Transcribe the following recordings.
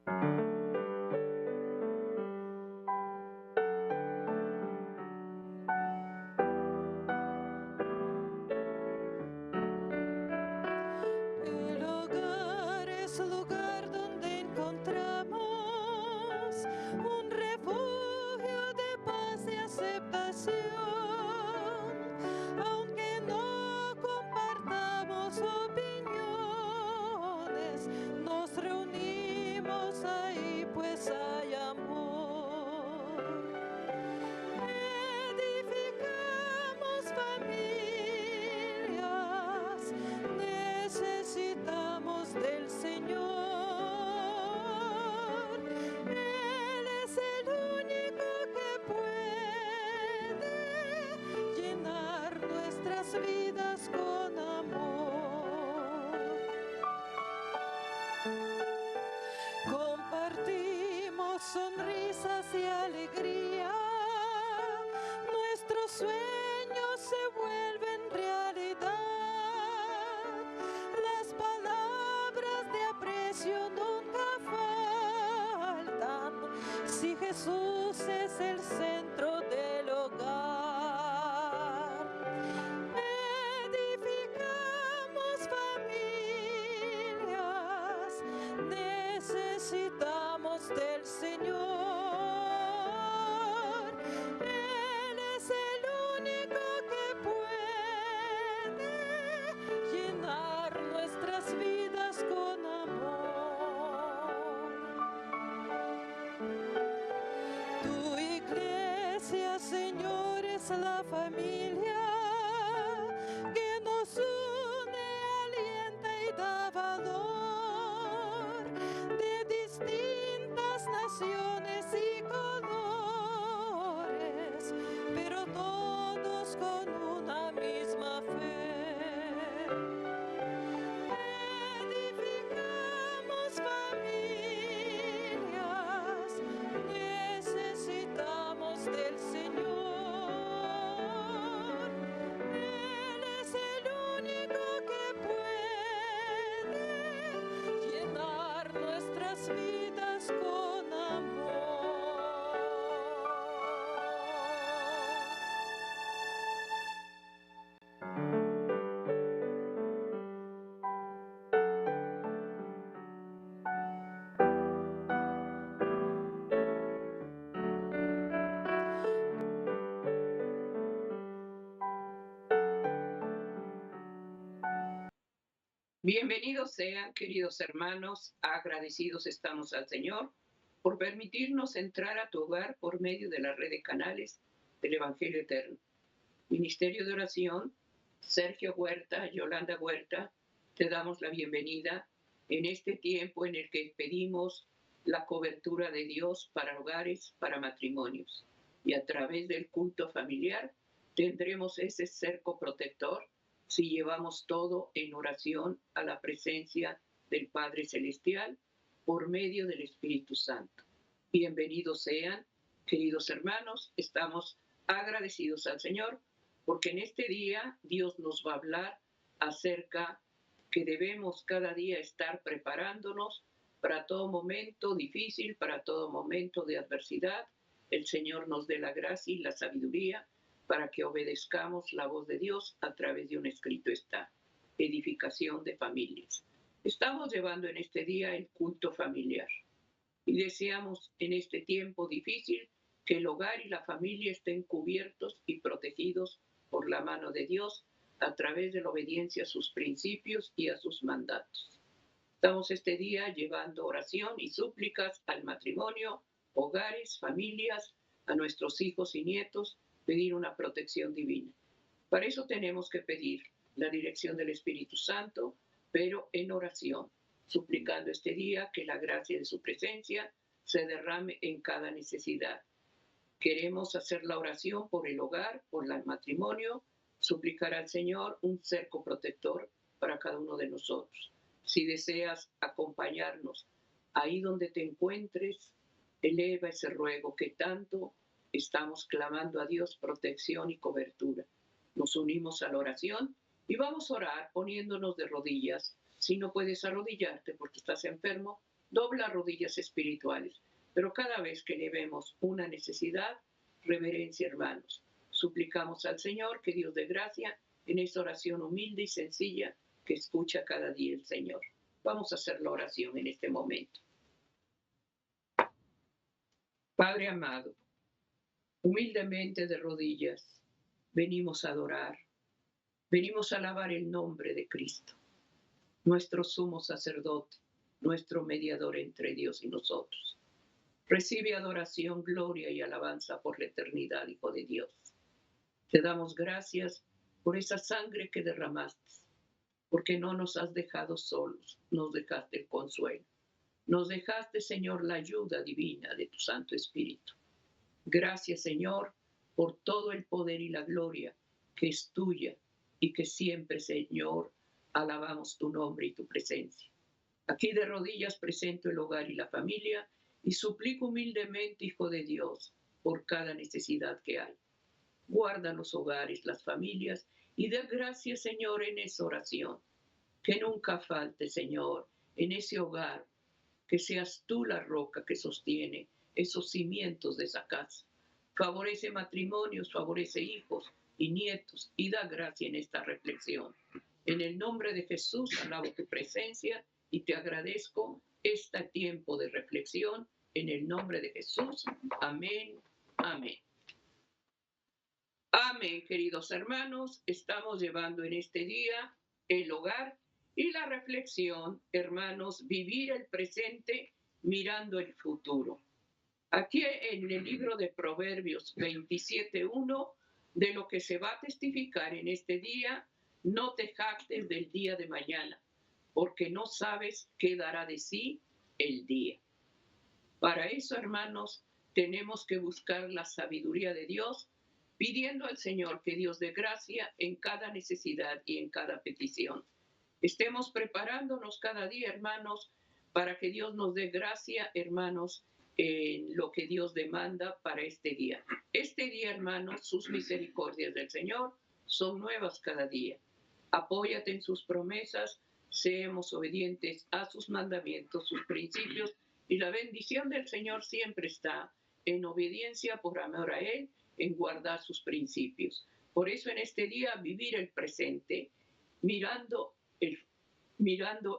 El hogar es lugar donde encontramos un refugio de paz y aceptación. Aunque no compartamos opiniones, nos reunimos ahí pues hay amor. Edificamos familias, necesitamos del Señor. Él es el único que puede llenar nuestras vidas con amor. Compartimos sonrisas y alegría. Nuestros sueños se vuelven realidad. Las palabras de aprecio nunca faltan si Jesús es el centro del hogar. Edificamos familias, necesitamos del Señor. Él es el único que puede llenar nuestras vidas con amor. Tu iglesia, Señor, es la familia que nos une, alienta y da valor, de distintas naciones y colores, pero todos con una misma fe. Edificamos familias, necesitamos del Señor. Él es el único que puede llenar nuestras vidas con amor. Bienvenidos sean, queridos hermanos, agradecidos estamos al Señor por permitirnos entrar a tu hogar por medio de la red de canales del Evangelio Eterno. Ministerio de Oración, Sergio Huerta, Yolanda Huerta, te damos la bienvenida en este tiempo en el que pedimos la cobertura de Dios para hogares, para matrimonios. Y a través del culto familiar tendremos ese cerco protector si llevamos todo en oración a la presencia del Padre Celestial por medio del Espíritu Santo. Bienvenidos sean, queridos hermanos, estamos agradecidos al Señor porque en este día Dios nos va a hablar acerca que debemos cada día estar preparándonos para todo momento difícil, para todo momento de adversidad. El Señor nos dé la gracia y la sabiduría para que obedezcamos la voz de Dios a través de un escrito está, edificación de familias. Estamos llevando en este día el culto familiar y deseamos en este tiempo difícil que el hogar y la familia estén cubiertos y protegidos por la mano de Dios a través de la obediencia a sus principios y a sus mandatos. Estamos este día llevando oración y súplicas al matrimonio, hogares, familias, a nuestros hijos y nietos, pedir una protección divina. Para eso tenemos que pedir la dirección del Espíritu Santo, pero en oración, suplicando este día que la gracia de su presencia se derrame en cada necesidad. Queremos hacer la oración por el hogar, por el matrimonio, suplicar al Señor un cerco protector para cada uno de nosotros. Si deseas acompañarnos ahí donde te encuentres, eleva ese ruego que tanto estamos clamando a Dios, protección y cobertura. Nos unimos a la oración y vamos a orar poniéndonos de rodillas. Si no puedes arrodillarte porque estás enfermo, dobla rodillas espirituales. Pero cada vez que le vemos una necesidad, reverencia, hermanos. Suplicamos al Señor que Dios dé gracia en esta oración humilde y sencilla que escucha cada día el Señor. Vamos a hacer la oración en este momento. Padre amado, humildemente de rodillas, venimos a adorar, venimos a alabar el nombre de Cristo, nuestro sumo sacerdote, nuestro mediador entre Dios y nosotros. Recibe adoración, gloria y alabanza por la eternidad, Hijo de Dios. Te damos gracias por esa sangre que derramaste, porque no nos has dejado solos, nos dejaste el consuelo. Nos dejaste, Señor, la ayuda divina de tu Santo Espíritu. Gracias, Señor, por todo el poder y la gloria que es tuya y que siempre, Señor, alabamos tu nombre y tu presencia. Aquí de rodillas presento el hogar y la familia y suplico humildemente, Hijo de Dios, por cada necesidad que hay. Guarda los hogares, las familias y da gracias, Señor, en esa oración. Que nunca falte, Señor, en ese hogar, que seas tú la roca que sostiene esos cimientos de esa casa. Favorece matrimonios, favorece hijos y nietos y da gracia en esta reflexión. En el nombre de Jesús alabo tu presencia y te agradezco este tiempo de reflexión. En el nombre de Jesús. Amén. Amén. Amén, queridos hermanos. Estamos llevando en este día el hogar y la reflexión, hermanos, vivir el presente mirando el futuro. Aquí en el libro de Proverbios 27:1, de lo que se va a testificar en este día, no te jactes del día de mañana, porque no sabes qué dará de sí el día. Para eso, hermanos, tenemos que buscar la sabiduría de Dios, pidiendo al Señor que Dios dé gracia en cada necesidad y en cada petición. Estemos preparándonos cada día, hermanos, para que Dios nos dé gracia, hermanos, en lo que Dios demanda para este día. Este día, hermanos, sus misericordias del Señor son nuevas cada día. Apóyate en sus promesas, seamos obedientes a sus mandamientos, sus principios, y la bendición del Señor siempre está en obediencia por amor a Él, en guardar sus principios. Por eso en este día vivir el presente, mirando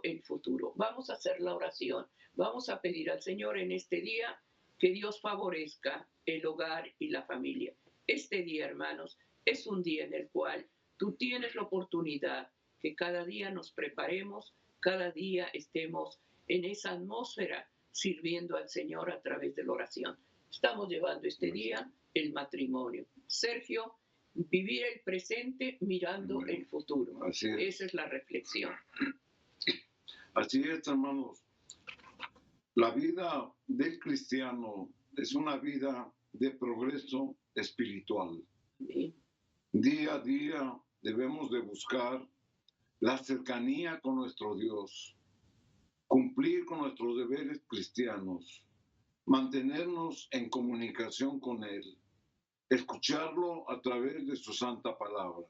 el futuro. Vamos a hacer la oración. Vamos a pedir al Señor en este día que Dios favorezca el hogar y la familia. Este día, hermanos, es un día en el cual tú tienes la oportunidad que cada día nos preparemos, cada día estemos en esa atmósfera sirviendo al Señor a través de la oración. Estamos llevando este día el matrimonio. Sergio, vivir el presente mirando el futuro. Así es. Esa es la reflexión. Así es, hermanos. La vida del cristiano es una vida de progreso espiritual. Sí. Día a día debemos de buscar la cercanía con nuestro Dios, cumplir con nuestros deberes cristianos, mantenernos en comunicación con Él, escucharlo a través de su santa palabra.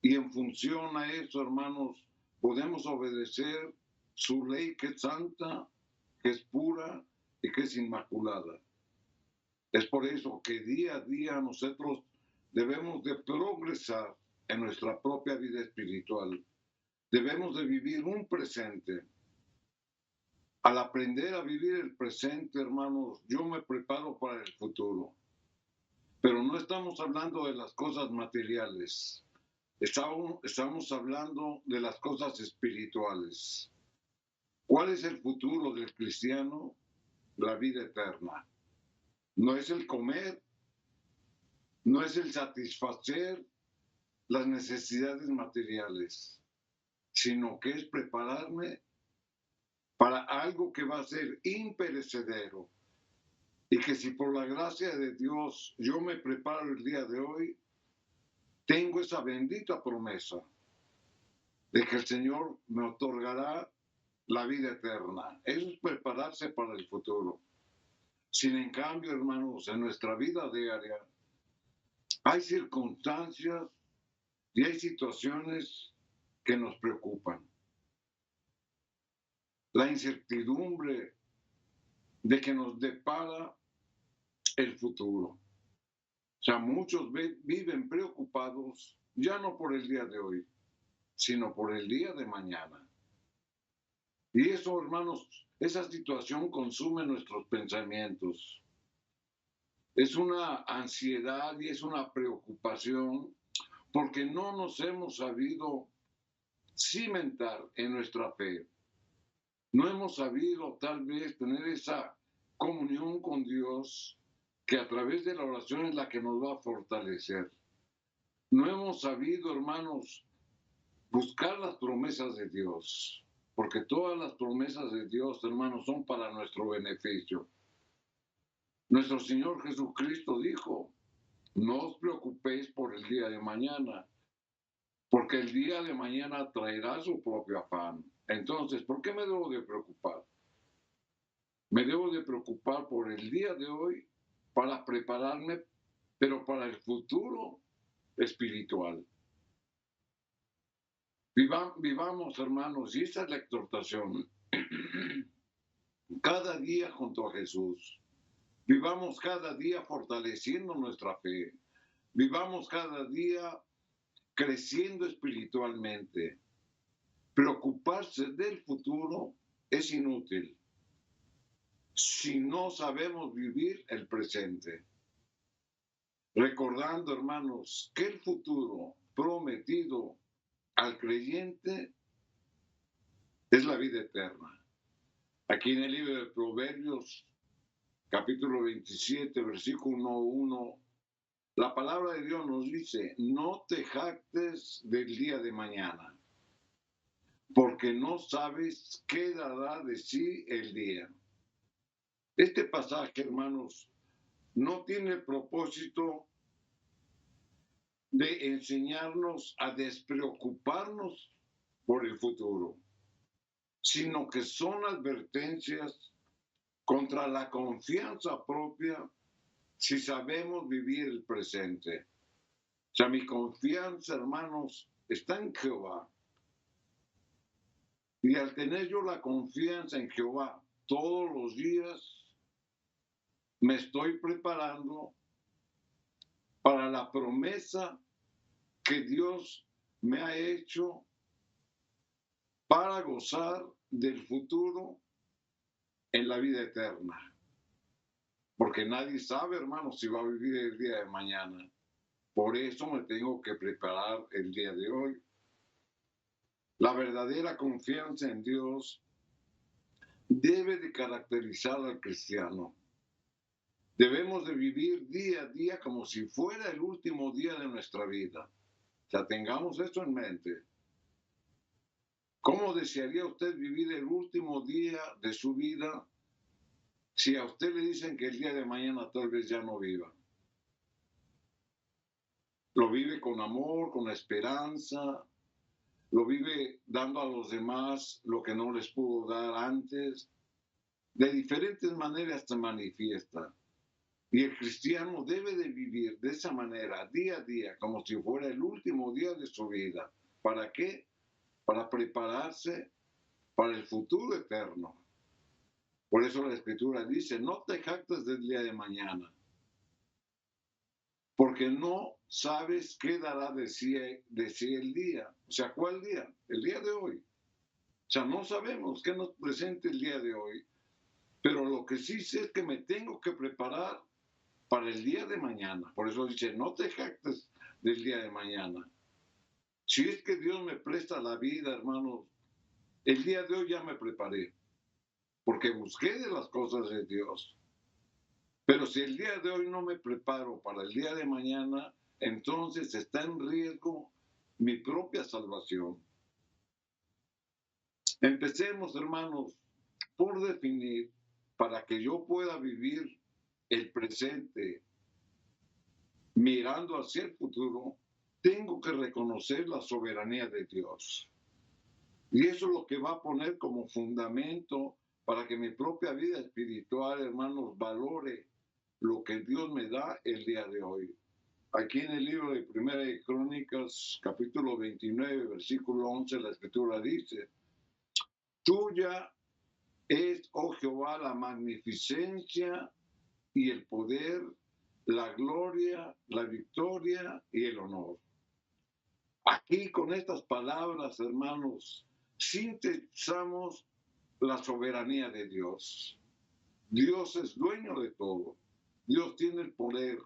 Y en función a eso, hermanos, podemos obedecer su ley que es santa, que es pura y que es inmaculada. Es por eso que día a día nosotros debemos de progresar en nuestra propia vida espiritual. Debemos de vivir un presente. Al aprender a vivir el presente, hermanos, yo me preparo para el futuro. Pero no estamos hablando de las cosas materiales. Estamos hablando de las cosas espirituales. ¿Cuál es el futuro del cristiano? La vida eterna. No es el comer, no es el satisfacer las necesidades materiales, sino que es prepararme para algo que va a ser imperecedero. Y que si por la gracia de Dios yo me preparo el día de hoy, tengo esa bendita promesa de que el Señor me otorgará la vida eterna. Eso es prepararse para el futuro. Sin en cambio, hermanos, en nuestra vida diaria hay circunstancias y hay situaciones que nos preocupan. la incertidumbre de que nos depara el futuro. O sea, muchos viven preocupados ya no por el día de hoy, sino por el día de mañana. Y eso, hermanos, esa situación consume nuestros pensamientos. Es una ansiedad y es una preocupación porque no nos hemos sabido cimentar en nuestra fe. No hemos sabido tal vez tener esa comunión con Dios que a través de la oración es la que nos va a fortalecer. No hemos sabido, hermanos, buscar las promesas de Dios, porque todas las promesas de Dios, hermanos, son para nuestro beneficio. Nuestro Señor Jesucristo dijo, no os preocupéis por el día de mañana, porque el día de mañana traerá su propio afán. Entonces, ¿por qué me debo de preocupar? Me debo de preocupar por el día de hoy para prepararme, pero para el futuro espiritual. Vivamos, hermanos, y esa es la exhortación. Cada día junto a Jesús. Vivamos cada día fortaleciendo nuestra fe. Vivamos cada día creciendo espiritualmente. Preocuparse del futuro es inútil si no sabemos vivir el presente. Recordando, hermanos, que el futuro prometido al creyente es la vida eterna. Aquí en el libro de Proverbios, capítulo 27, versículo 1, la palabra de Dios nos dice, no te jactes del día de mañana, porque no sabes qué dará de sí el día. Este pasaje, hermanos, no tiene el propósito de enseñarnos a despreocuparnos por el futuro, sino que son advertencias contra la confianza propia si sabemos vivir el presente. O sea, mi confianza, hermanos, está en Jehová. Y al tener yo la confianza en Jehová todos los días, me estoy preparando para la promesa que Dios me ha hecho para gozar del futuro en la vida eterna. Porque nadie sabe, hermanos, si va a vivir el día de mañana. Por eso me tengo que preparar el día de hoy. La verdadera confianza en Dios debe de caracterizar al cristiano. Debemos de vivir día a día como si fuera el último día de nuestra vida. O sea, tengamos esto en mente. ¿Cómo desearía usted vivir el último día de su vida si a usted le dicen que el día de mañana tal vez ya no viva? Lo vive con amor, con esperanza, lo vive dando a los demás lo que no les pudo dar antes. De diferentes maneras se manifiesta. Y el cristiano debe de vivir de esa manera, día a día, como si fuera el último día de su vida. ¿Para qué? Para prepararse para el futuro eterno. Por eso la Escritura dice, no te jactes del día de mañana, porque no sabes qué dará de sí el día. O sea, ¿cuál día? El día de hoy. O sea, no sabemos qué nos presenta el día de hoy, pero lo que sí sé es que me tengo que preparar para el día de mañana. Por eso dice, no te jactes del día de mañana. Si es que Dios me presta la vida, hermanos, el día de hoy ya me preparé, porque busqué de las cosas de Dios. Pero si el día de hoy no me preparo para el día de mañana, entonces está en riesgo mi propia salvación. Empecemos, hermanos, por definir, para que yo pueda vivir el presente mirando hacia el futuro, tengo que reconocer la soberanía de Dios. Y eso es lo que va a poner como fundamento para que mi propia vida espiritual, hermanos, valore lo que Dios me da el día de hoy. Aquí en el libro de Primera de Crónicas, capítulo 29, versículo 11, la Escritura dice, tuya Es, oh Jehová, la magnificencia y el poder, la gloria, la victoria y el honor. Aquí con estas palabras, hermanos, sintetizamos la soberanía de Dios. Dios es dueño de todo. Dios tiene el poder.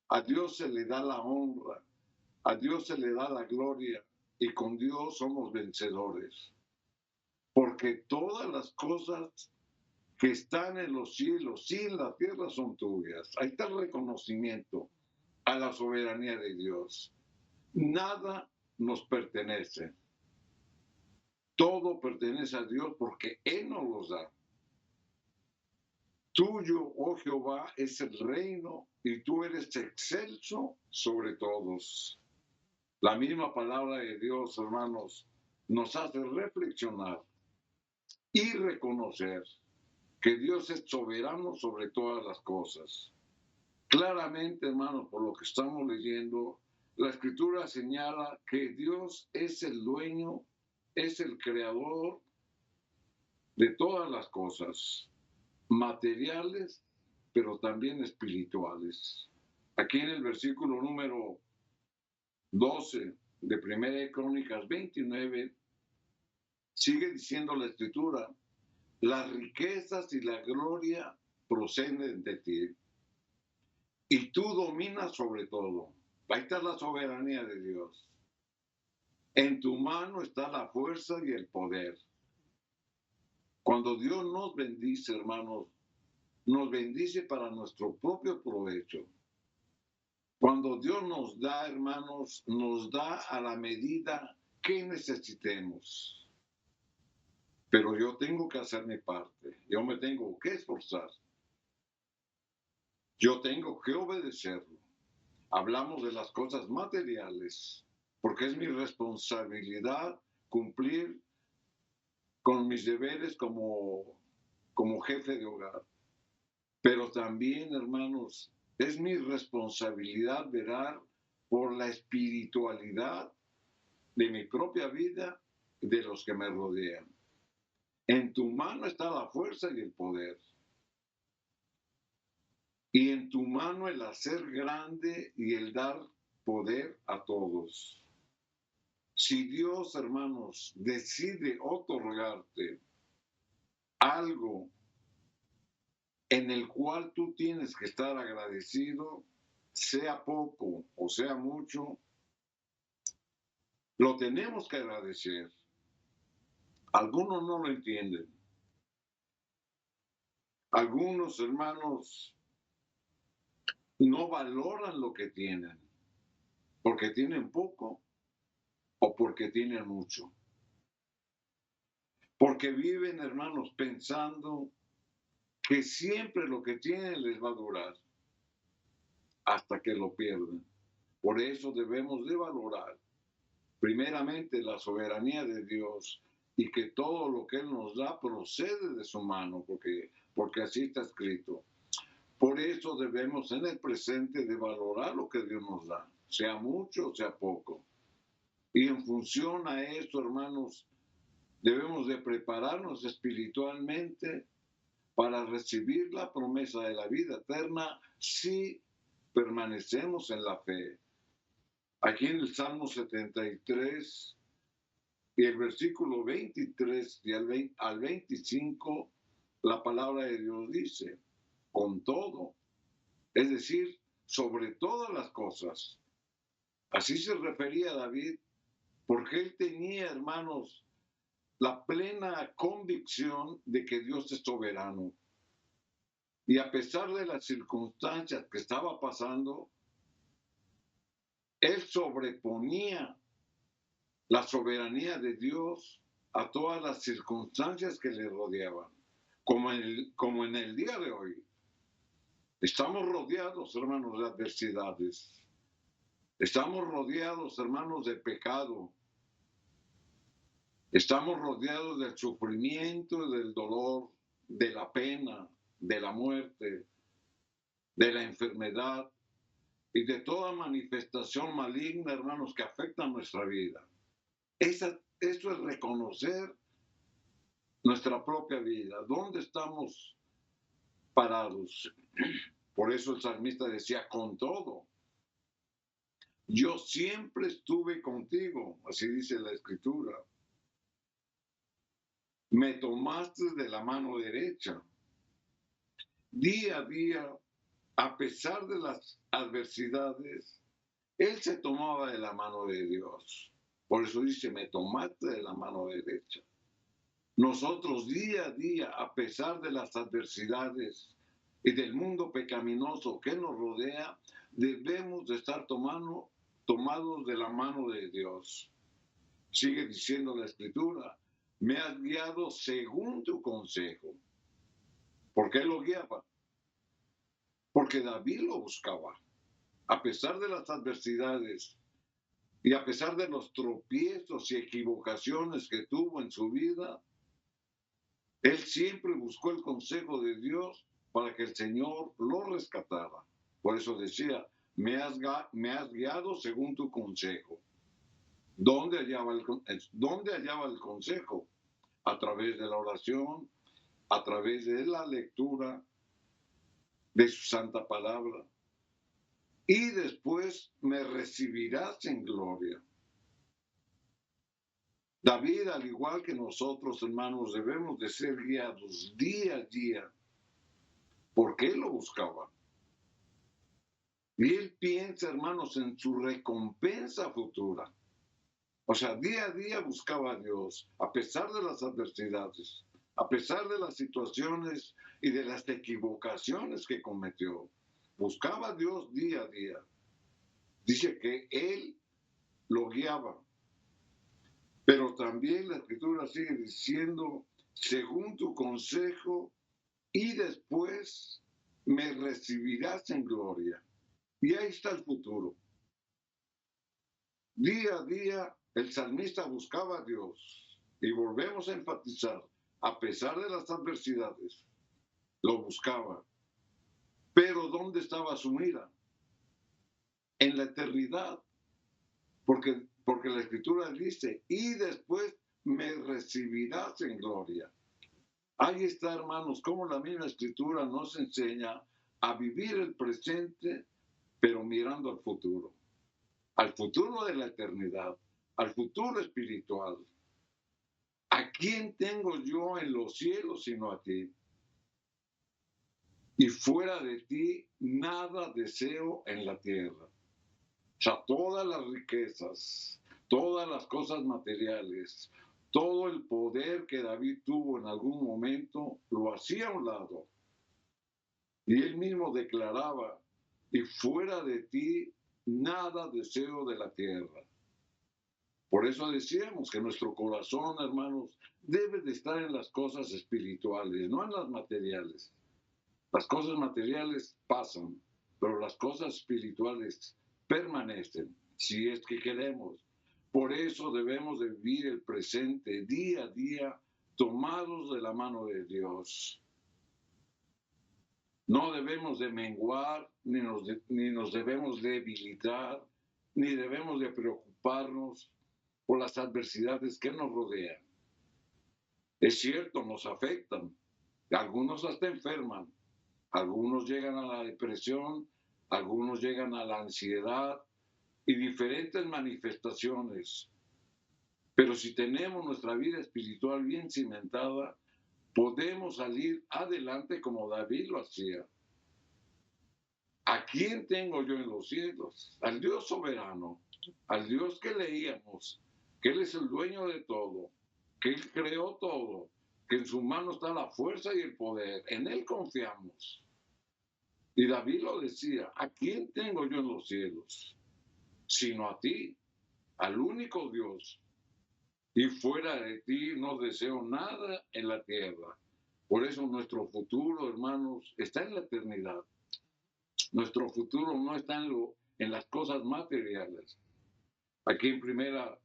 A Dios se le da la honra. A Dios se le da la gloria. Y con Dios somos vencedores. Porque todas las cosas que están en los cielos y en la tierra son tuyas. Ahí está el reconocimiento a la soberanía de Dios. Nada nos pertenece. Todo pertenece a Dios porque Él nos los da. Tuyo, oh Jehová, es el reino y tú eres excelso sobre todos. La misma palabra de Dios, hermanos, nos hace reflexionar y reconocer que Dios es soberano sobre todas las cosas. Claramente, hermanos, por lo que estamos leyendo, la Escritura señala que Dios es el dueño, es el creador de todas las cosas, materiales, pero también espirituales. Aquí en el versículo número 12 de Primera de Crónicas 29, sigue diciendo la Escritura, las riquezas y la gloria proceden de ti, y tú dominas sobre todo. Ahí está la soberanía de Dios. En tu mano está la fuerza y el poder. Cuando Dios nos bendice, hermanos, nos bendice para nuestro propio provecho. Cuando Dios nos da, hermanos, nos da a la medida que necesitemos. Pero yo tengo que hacer mi parte. Yo me tengo que esforzar. Yo tengo que obedecerlo. Hablamos de las cosas materiales, porque es mi responsabilidad cumplir con mis deberes como jefe de hogar. Pero también, hermanos, es mi responsabilidad velar por la espiritualidad de mi propia vida y de los que me rodean. En tu mano está la fuerza y el poder. Y en tu mano el hacer grande y el dar poder a todos. Si Dios, hermanos, decide otorgarte algo en el cual tú tienes que estar agradecido, sea poco o sea mucho, lo tenemos que agradecer. Algunos no lo entienden. Algunos hermanos no valoran lo que tienen, porque tienen poco o porque tienen mucho. Porque viven, hermanos, pensando que siempre lo que tienen les va a durar hasta que lo pierden. Por eso debemos de valorar primeramente la soberanía de Dios y que todo lo que Él nos da procede de su mano, porque así está escrito. Por eso debemos en el presente de valorar lo que Dios nos da, sea mucho o sea poco. Y en función a eso, hermanos, debemos de prepararnos espiritualmente para recibir la promesa de la vida eterna si permanecemos en la fe. Aquí en el Salmo 73 y el versículo 23 y al 25, la palabra de Dios dice, con todo, es decir, sobre todas las cosas. Así se refería a David, porque él tenía, hermanos, la plena convicción de que Dios es soberano. Y a pesar de las circunstancias que estaba pasando, él sobreponía la soberanía de Dios a todas las circunstancias que le rodeaban, como en el día de hoy. Estamos rodeados, hermanos, de adversidades. Estamos rodeados, hermanos, de pecado. Estamos rodeados del sufrimiento, del dolor, de la pena, de la muerte, de la enfermedad y de toda manifestación maligna, hermanos, que afecta nuestra vida. Eso es reconocer nuestra propia vida, dónde estamos parados. Por eso el salmista decía, con todo, yo siempre estuve contigo, así dice la Escritura. Me tomaste de la mano derecha. Día a día, a pesar de las adversidades, él se tomaba de la mano de Dios. Por eso dice, me tomaste de la mano derecha. Nosotros día a día, a pesar de las adversidades y del mundo pecaminoso que nos rodea, debemos de estar tomados de la mano de Dios. Sigue diciendo la Escritura, me has guiado según tu consejo. ¿Por qué lo guiaba? Porque David lo buscaba. A pesar de las adversidades y a pesar de los tropiezos y equivocaciones que tuvo en su vida, él siempre buscó el consejo de Dios para que el Señor lo rescatara. Por eso decía, me has guiado según tu consejo. ¿Dónde hallaba el consejo? A través de la oración, a través de la lectura de su santa palabra. Y después me recibirás en gloria. David, al igual que nosotros, hermanos, debemos de ser guiados día a día, porque él lo buscaba. Y él piensa, hermanos, en su recompensa futura. O sea, día a día buscaba a Dios, a pesar de las adversidades, a pesar de las situaciones y de las equivocaciones que cometió. Buscaba a Dios día a día. Dice que él lo guiaba. Pero también la Escritura sigue diciendo, según tu consejo, y después me recibirás en gloria. Y ahí está el futuro. Día a día el salmista buscaba a Dios. Y volvemos a enfatizar, a pesar de las adversidades, lo buscaba. Pero ¿dónde estaba su mira? En la eternidad. Porque la Escritura dice, y después me recibirás en gloria. Ahí está, hermanos, como la misma Escritura nos enseña a vivir el presente, pero mirando al futuro de la eternidad, al futuro espiritual. ¿A quién tengo yo en los cielos sino a ti? Y fuera de ti, nada deseo en la tierra. O sea, todas las riquezas, todas las cosas materiales, todo el poder que David tuvo en algún momento, lo hacía a un lado. Y él mismo declaraba, y fuera de ti, nada deseo de la tierra. Por eso decíamos que nuestro corazón, hermanos, debe de estar en las cosas espirituales, no en las materiales. Las cosas materiales pasan, pero las cosas espirituales permanecen, si es que queremos. Por eso debemos de vivir el presente día a día, tomados de la mano de Dios. No debemos de menguar, ni nos debemos debilitar, ni debemos de preocuparnos por las adversidades que nos rodean. Es cierto, nos afectan, algunos hasta enferman, algunos llegan a la depresión, algunos llegan a la ansiedad y diferentes manifestaciones. Pero si tenemos nuestra vida espiritual bien cimentada, podemos salir adelante como David lo hacía. ¿A quién tengo yo en los cielos? Al Dios soberano, al Dios que leíamos, que Él es el dueño de todo, que Él creó todo, que en su mano está la fuerza y el poder. En Él confiamos. Y David lo decía, ¿a quién tengo yo en los cielos? Sino a ti, al único Dios. Y fuera de ti no deseo nada en la tierra. Por eso nuestro futuro, hermanos, está en la eternidad. Nuestro futuro no está en las cosas materiales. Aquí en primera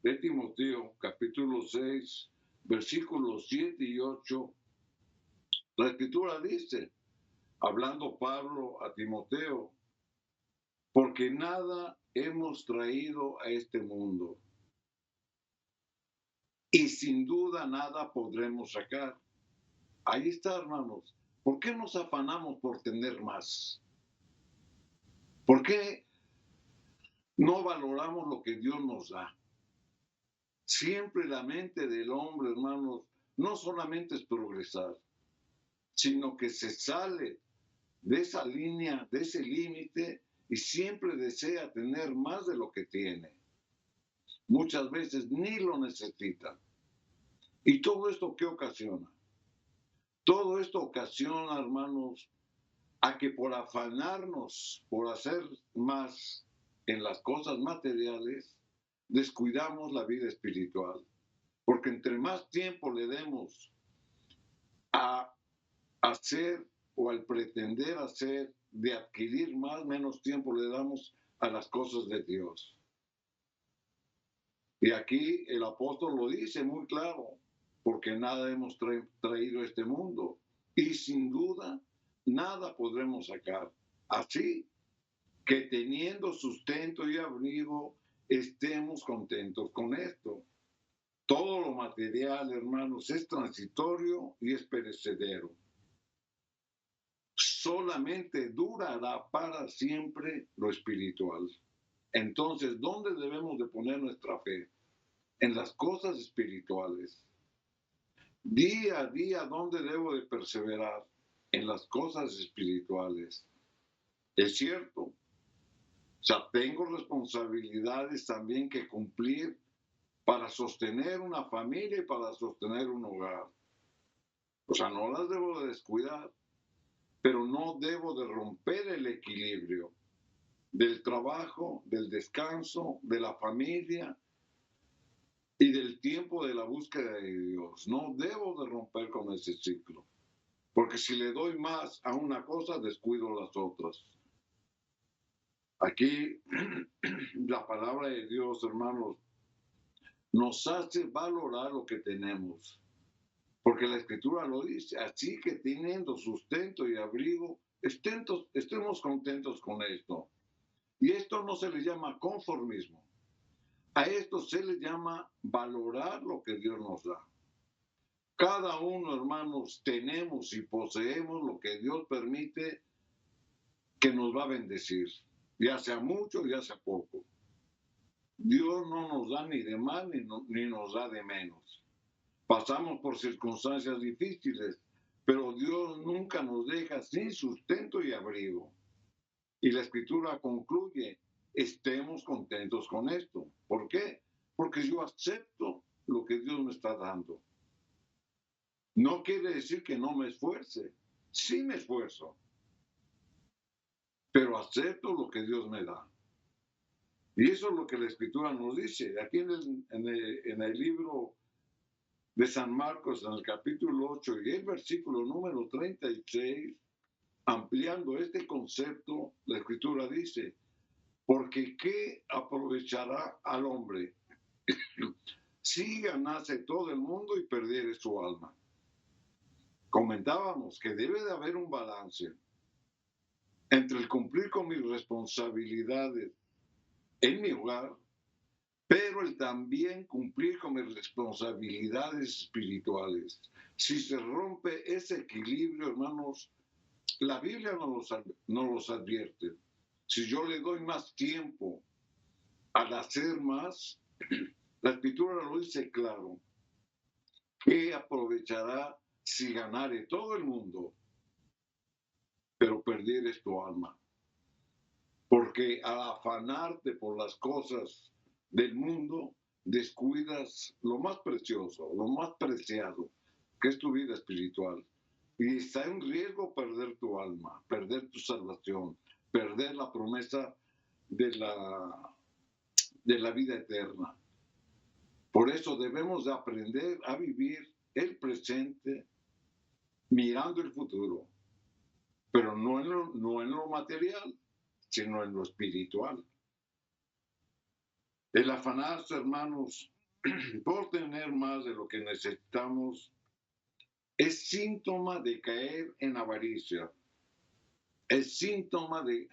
de Timoteo, capítulo 6, versículos 7 y 8, la Escritura dice, hablando Pablo a Timoteo, porque nada hemos traído a este mundo y sin duda nada podremos sacar. Ahí está, hermanos. ¿Por qué nos afanamos por tener más? ¿Por qué no valoramos lo que Dios nos da? Siempre la mente del hombre, hermanos, no solamente es progresar, sino que se sale de esa línea, de ese límite, y siempre desea tener más de lo que tiene. Muchas veces ni lo necesita. ¿Y todo esto qué ocasiona? Todo esto ocasiona, hermanos, a que por afanarnos, por hacer más en las cosas materiales, descuidamos la vida espiritual. Porque entre más tiempo le demos a hacer o al pretender hacer, de adquirir más, menos tiempo le damos a las cosas de Dios. Y aquí el apóstol lo dice muy claro, porque nada hemos traído a este mundo y sin duda nada podremos sacar. Así que teniendo sustento y abrigo, estemos contentos con esto. Todo lo material, hermanos, es transitorio y es perecedero. Solamente durará para siempre lo espiritual. Entonces, ¿dónde debemos de poner nuestra fe? En las cosas espirituales. Día a día, ¿dónde debo de perseverar? En las cosas espirituales. Es cierto. O sea, tengo responsabilidades también que cumplir para sostener una familia y para sostener un hogar. O sea, no las debo de descuidar, pero no debo de romper el equilibrio del trabajo, del descanso, de la familia y del tiempo de la búsqueda de Dios. No debo de romper con ese ciclo, porque si le doy más a una cosa, descuido las otras. Aquí la palabra de Dios, hermanos, nos hace valorar lo que tenemos, porque la Escritura lo dice, así que teniendo sustento y abrigo, estemos contentos con esto. Y esto no se le llama conformismo. A esto se le llama valorar lo que Dios nos da. Cada uno, hermanos, tenemos y poseemos lo que Dios permite que nos va a bendecir, ya sea mucho, ya sea poco. Dios no nos da ni de más ni nos da de menos. Pasamos por circunstancias difíciles, pero Dios nunca nos deja sin sustento y abrigo. Y la Escritura concluye, estemos contentos con esto. ¿Por qué? Porque yo acepto lo que Dios me está dando. No quiere decir que no me esfuerce. Sí me esfuerzo. Pero acepto lo que Dios me da. Y eso es lo que la Escritura nos dice. Aquí en el libro de San Marcos, en el capítulo 8 y el versículo número 36, ampliando este concepto, la Escritura dice, porque ¿qué aprovechará al hombre si ganase todo el mundo y perdiere su alma? Comentábamos que debe de haber un balance entre el cumplir con mis responsabilidades en mi hogar, pero el también cumplir con mis responsabilidades espirituales. Si se rompe ese equilibrio, hermanos, la Biblia nos los advierte. Si yo le doy más tiempo al hacer más, la Escritura lo dice claro. ¿Qué aprovechará si ganare todo el mundo, pero perdieres tu alma? Porque al afanarte por las cosas del mundo, descuidas lo más precioso, lo más preciado, que es tu vida espiritual. Y está en riesgo perder tu alma, perder tu salvación, perder la promesa de la vida eterna. Por eso debemos de aprender a vivir el presente mirando el futuro, pero no en lo material, sino en lo espiritual. El afanarse, hermanos, por tener más de lo que necesitamos es síntoma de caer en avaricia, es síntoma de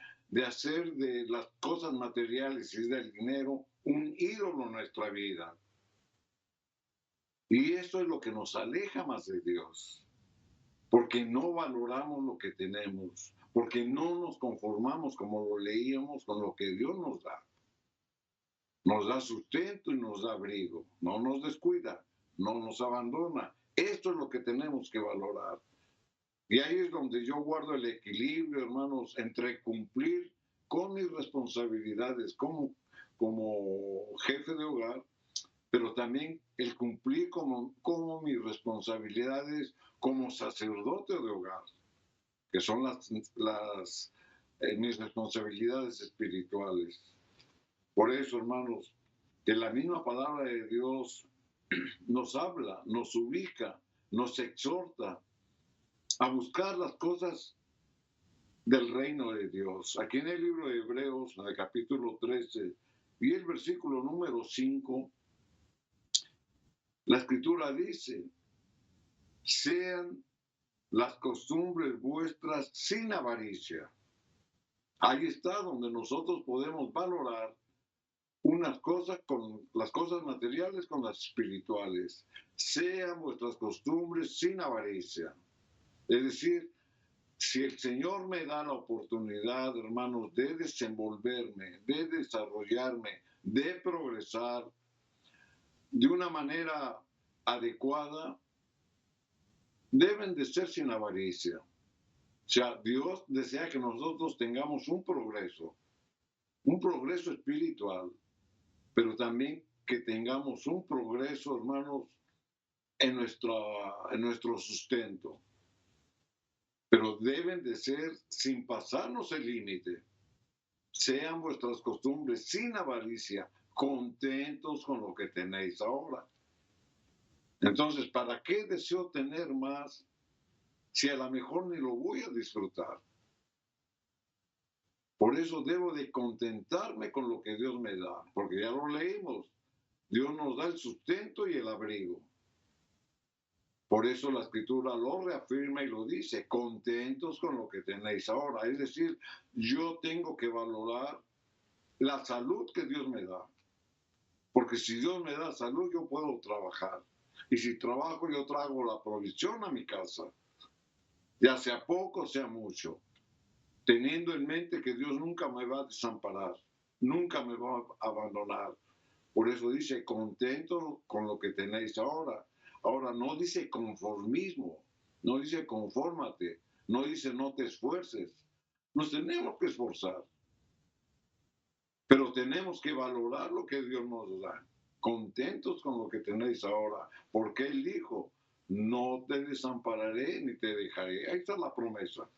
hacer de las cosas materiales y del dinero un ídolo en nuestra vida. Y eso es lo que nos aleja más de Dios, porque no valoramos lo que tenemos, porque no nos conformamos, como lo leíamos, con lo que Dios nos da. Nos da sustento y nos da abrigo, no nos descuida, no nos abandona. Esto es lo que tenemos que valorar. Y ahí es donde yo guardo el equilibrio, hermanos, entre cumplir con mis responsabilidades como jefe de hogar, pero también el cumplir como mis responsabilidades como sacerdote de hogar, que son mis responsabilidades espirituales. Por eso, hermanos, que la misma palabra de Dios nos habla, nos ubica, nos exhorta a buscar las cosas del reino de Dios. Aquí en el libro de Hebreos, en el capítulo 13 y el versículo número 5, la escritura dice: sean las costumbres vuestras sin avaricia. Ahí está donde nosotros podemos valorar unas cosas con las cosas materiales con las espirituales. Sean vuestras costumbres sin avaricia. Es decir, si el Señor me da la oportunidad, hermanos, de desenvolverme, de desarrollarme, de progresar de una manera adecuada, deben de ser sin avaricia. O sea, Dios desea que nosotros tengamos un progreso espiritual, pero también que tengamos un progreso, hermanos, en nuestro sustento. Pero deben de ser sin pasarnos el límite. Sean vuestras costumbres sin avaricia, contentos con lo que tenéis ahora. Entonces, ¿para qué deseo tener más si a lo mejor ni lo voy a disfrutar? Por eso debo de contentarme con lo que Dios me da, porque ya lo leímos. Dios nos da el sustento y el abrigo. Por eso la escritura lo reafirma y lo dice: contentos con lo que tenéis ahora. Es decir, yo tengo que valorar la salud que Dios me da. Porque si Dios me da salud, yo puedo trabajar. Y si trabajo, yo traigo la provisión a mi casa. Ya sea poco, sea mucho. Teniendo en mente que Dios nunca me va a desamparar. Nunca me va a abandonar. Por eso dice: contento con lo que tenéis ahora. Ahora, no dice conformismo, no dice confórmate, no dice no te esfuerces. Nos tenemos que esforzar, pero tenemos que valorar lo que Dios nos da. Contentos con lo que tenéis ahora, porque Él dijo: no te desampararé ni te dejaré. Ahí está la promesa.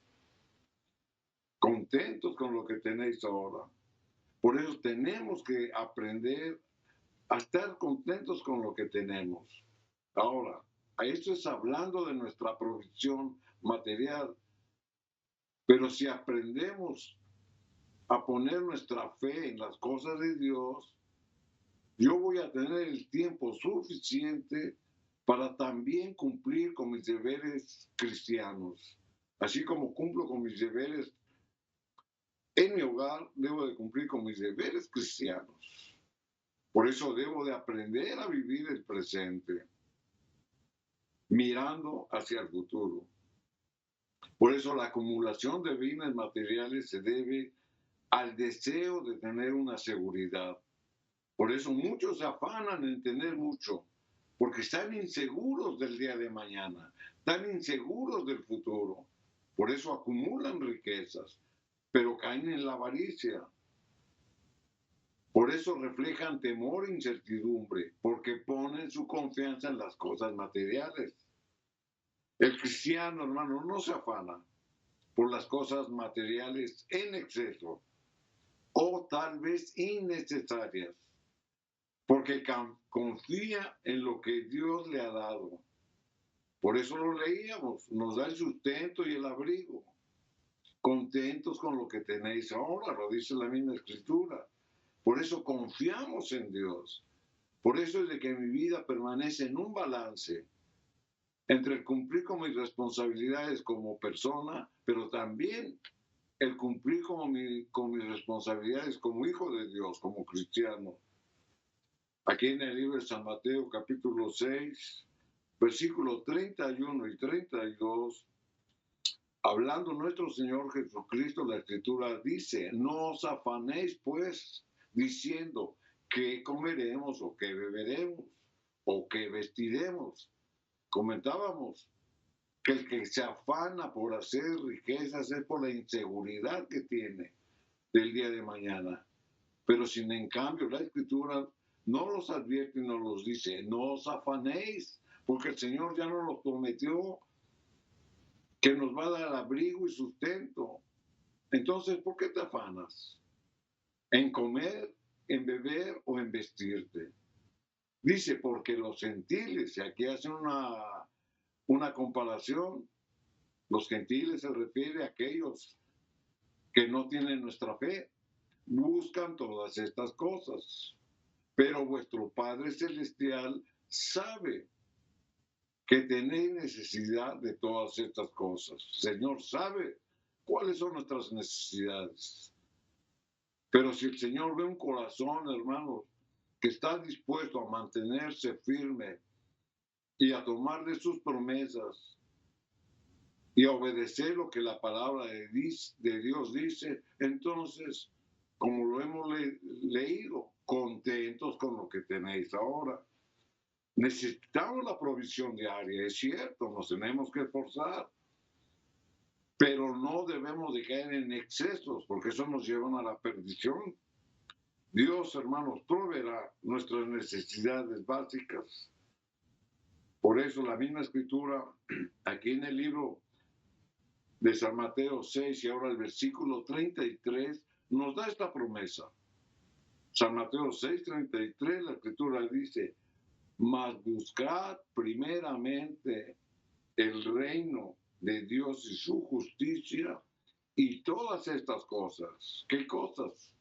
Contentos con lo que tenéis ahora. Por eso tenemos que aprender a estar contentos con lo que tenemos. Ahora, esto es hablando de nuestra provisión material, pero si aprendemos a poner nuestra fe en las cosas de Dios, yo voy a tener el tiempo suficiente para también cumplir con mis deberes cristianos. Así como cumplo con mis deberes en mi hogar, debo de cumplir con mis deberes cristianos. Por eso debo de aprender a vivir el presente, mirando hacia el futuro. Por eso la acumulación de bienes materiales se debe al deseo de tener una seguridad. Por eso muchos se afanan en tener mucho, porque están inseguros del día de mañana, están inseguros del futuro. Por eso acumulan riquezas, pero caen en la avaricia. Por eso reflejan temor e incertidumbre, porque ponen su confianza en las cosas materiales. El cristiano, hermano, no se afana por las cosas materiales en exceso o tal vez innecesarias, porque confía en lo que Dios le ha dado. Por eso lo leíamos: nos da el sustento y el abrigo. Contentos con lo que tenéis ahora, lo dice la misma escritura. Por eso confiamos en Dios. Por eso es de que mi vida permanece en un balance entre el cumplir con mis responsabilidades como persona, pero también el cumplir con mis responsabilidades como hijo de Dios, como cristiano. Aquí en el libro de San Mateo, capítulo 6, versículos 31 y 32, hablando nuestro Señor Jesucristo, la Escritura dice, no os afanéis pues, diciendo, ¿qué comeremos o qué beberemos o qué vestiremos? Comentábamos que el que se afana por hacer riquezas es por la inseguridad que tiene del día de mañana. Pero sin en cambio la Escritura no los advierte y no los dice, no os afanéis, porque el Señor ya nos lo prometió, que nos va a dar abrigo y sustento. Entonces, ¿por qué te afanas? ¿En comer, en beber o en vestirte? Dice, porque los gentiles, y aquí hacen una comparación, los gentiles se refiere a aquellos que no tienen nuestra fe, buscan todas estas cosas. Pero vuestro Padre Celestial sabe que tenéis necesidad de todas estas cosas. Señor sabe cuáles son nuestras necesidades. Pero si el Señor ve un corazón, hermanos, que está dispuesto a mantenerse firme y a tomar de sus promesas y a obedecer lo que la palabra de Dios dice, entonces, como lo hemos leído, contentos con lo que tenéis ahora. Necesitamos la provisión diaria, es cierto, nos tenemos que esforzar, pero no debemos de caer en excesos, porque eso nos lleva a la perdición. Dios, hermanos, proveerá nuestras necesidades básicas. Por eso la misma Escritura, aquí en el libro de San Mateo 6 y ahora el versículo 33, nos da esta promesa. San Mateo 6, 33, la Escritura dice, mas buscad primeramente el reino de Dios y su justicia y todas estas cosas. ¿Qué cosas?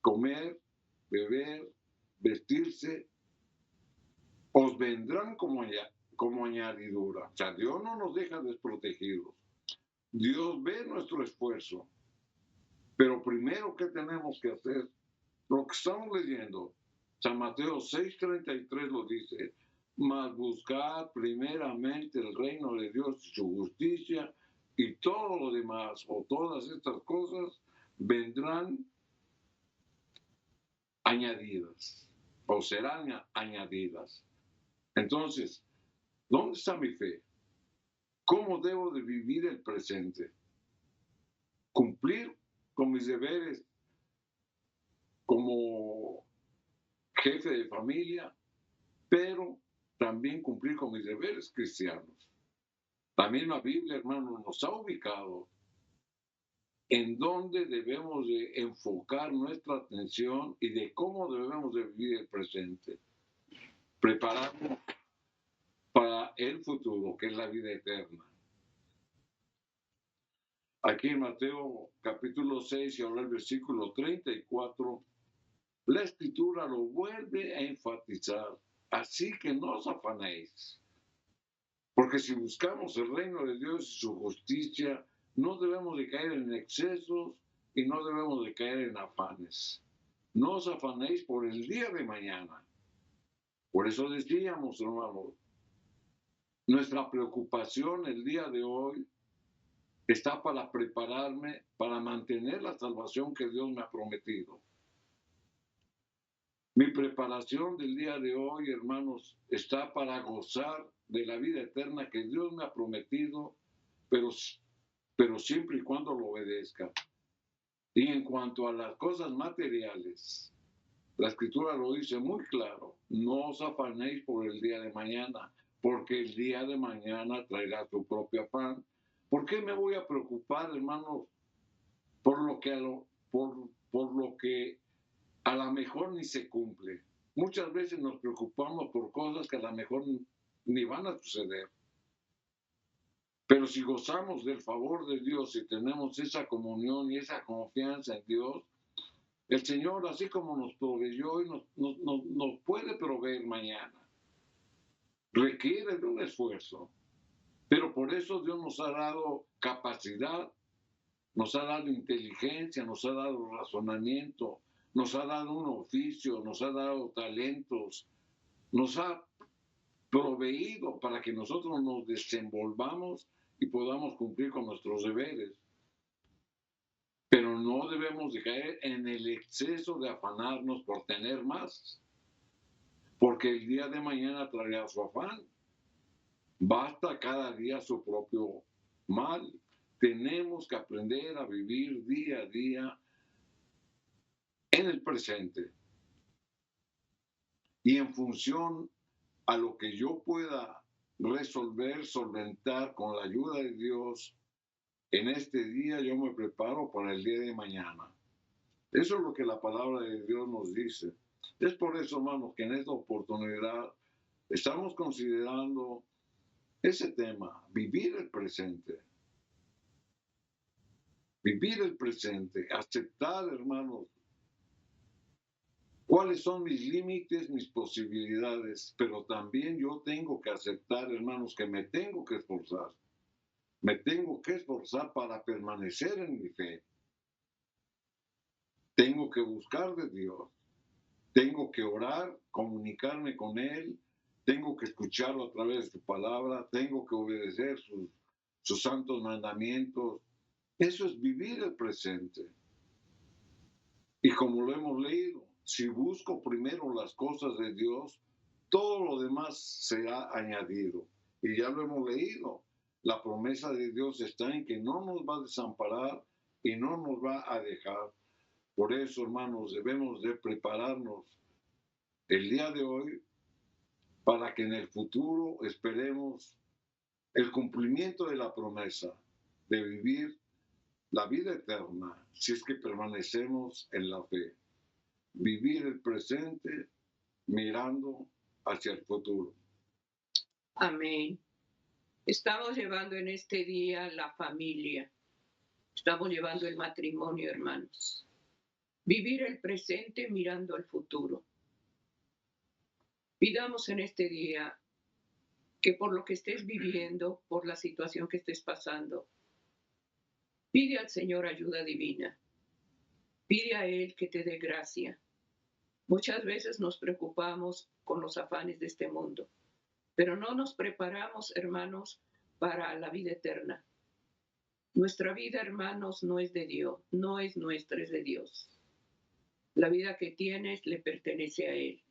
Comer, beber, vestirse, os vendrán como añadidura. O sea, Dios no nos deja desprotegidos. Dios ve nuestro esfuerzo. Pero primero, ¿qué tenemos que hacer? Lo que estamos leyendo, San Mateo 6:33 lo dice, mas buscad primeramente el reino de Dios y su justicia, y todo lo demás, o todas estas cosas, vendrán añadidas, o serán añadidas. Entonces, ¿dónde está mi fe? ¿Cómo debo de vivir el presente? Cumplir con mis deberes como jefe de familia, pero también cumplir con mis deberes cristianos. La misma Biblia, hermano, nos ha ubicado en dónde debemos de enfocar nuestra atención y de cómo debemos de vivir el presente, prepararnos para el futuro, que es la vida eterna. Aquí en Mateo capítulo 6 y ahora el versículo 34, la Escritura lo vuelve a enfatizar. Así que no os afanéis, porque si buscamos el reino de Dios y su justicia, no debemos de caer en excesos y no debemos de caer en afanes. No os afanéis por el día de mañana. Por eso decíamos, hermanos, nuestra preocupación el día de hoy está para prepararme para mantener la salvación que Dios me ha prometido. Mi preparación del día de hoy, hermanos, está para gozar de la vida eterna que Dios me ha prometido, pero siempre y cuando lo obedezca. Y en cuanto a las cosas materiales, la Escritura lo dice muy claro, no os afanéis por el día de mañana, porque el día de mañana traerá tu propio afán. ¿Por qué me voy a preocupar, hermanos, por lo que a lo mejor ni se cumple? Muchas veces nos preocupamos por cosas que a lo mejor ni van a suceder. Pero si gozamos del favor de Dios y tenemos esa comunión y esa confianza en Dios, el Señor, así como nos proveyó y nos puede proveer mañana. Requiere de un esfuerzo. Pero por eso Dios nos ha dado capacidad, nos ha dado inteligencia, nos ha dado razonamiento, nos ha dado un oficio, nos ha dado talentos, nos ha proveído para que nosotros nos desenvolvamos y podamos cumplir con nuestros deberes. Pero no debemos de caer en el exceso de afanarnos por tener más, porque el día de mañana traerá su afán. Basta cada día su propio mal. Tenemos que aprender a vivir día a día en el presente. Y en función a lo que yo pueda resolver, solventar con la ayuda de Dios, en este día yo me preparo para el día de mañana. Eso es lo que la palabra de Dios nos dice. Es por eso, hermanos, que en esta oportunidad estamos considerando ese tema, vivir el presente. Vivir el presente, aceptar, hermanos, cuáles son mis límites, mis posibilidades, pero también yo tengo que aceptar, hermanos, que me tengo que esforzar. Me tengo que esforzar para permanecer en mi fe. Tengo que buscar de Dios. Tengo que orar, comunicarme con Él. Tengo que escucharlo a través de su palabra. Tengo que obedecer sus santos mandamientos. Eso es vivir el presente. Y como lo hemos leído, si busco primero las cosas de Dios, todo lo demás será añadido. Y ya lo hemos leído. La promesa de Dios está en que no nos va a desamparar y no nos va a dejar. Por eso, hermanos, debemos de prepararnos el día de hoy para que en el futuro esperemos el cumplimiento de la promesa de vivir la vida eterna si es que permanecemos en la fe. Vivir el presente mirando hacia el futuro. Amén. Estamos llevando en este día la familia. Estamos llevando el matrimonio, hermanos. Vivir el presente mirando al futuro. Pidamos en este día que por lo que estés viviendo, por la situación que estés pasando, pide al Señor ayuda divina. Pide a Él que te dé gracia. Muchas veces nos preocupamos con los afanes de este mundo, pero no nos preparamos, hermanos, para la vida eterna. Nuestra vida, hermanos, no es de Dios, no es nuestra, es de Dios. La vida que tienes le pertenece a Él.